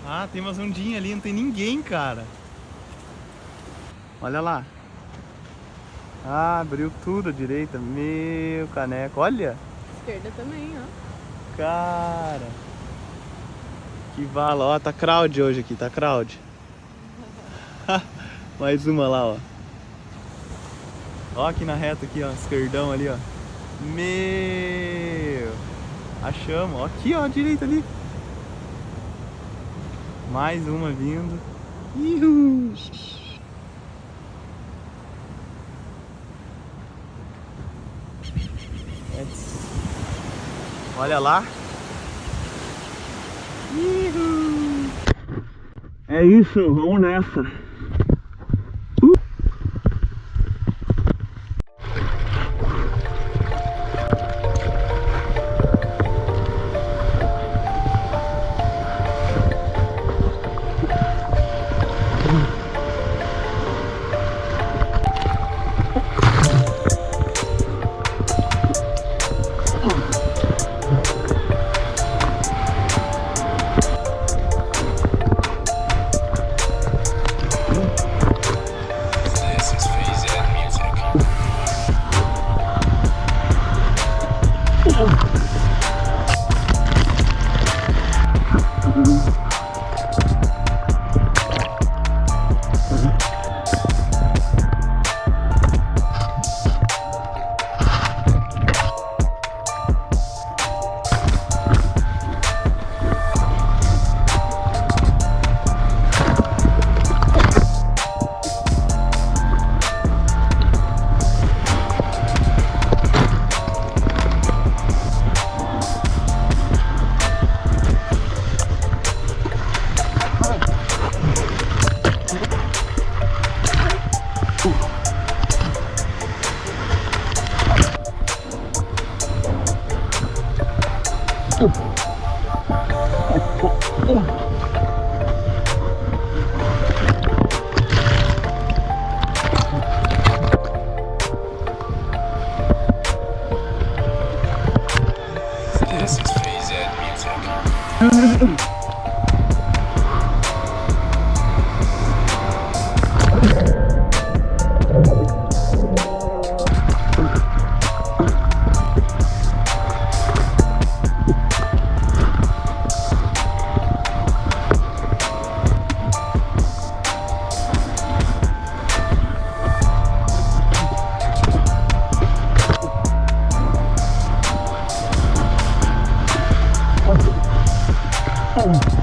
Ah, tem umas ondinhas ali, não tem ninguém, cara. Olha lá. Ah, abriu tudo à direita. Meu caneco, olha. Esquerda também, ó. Cara. Que vala, ó, tá crowd hoje aqui, tá crowd. Mais uma lá, ó. Ó aqui na reta aqui, ó, esquerdão ali, ó. Meu. Achamos, ó, aqui, ó, à direita ali. Mais uma vindo. Ihu. Olha lá. Ihu. É isso, vamos nessa. Oh.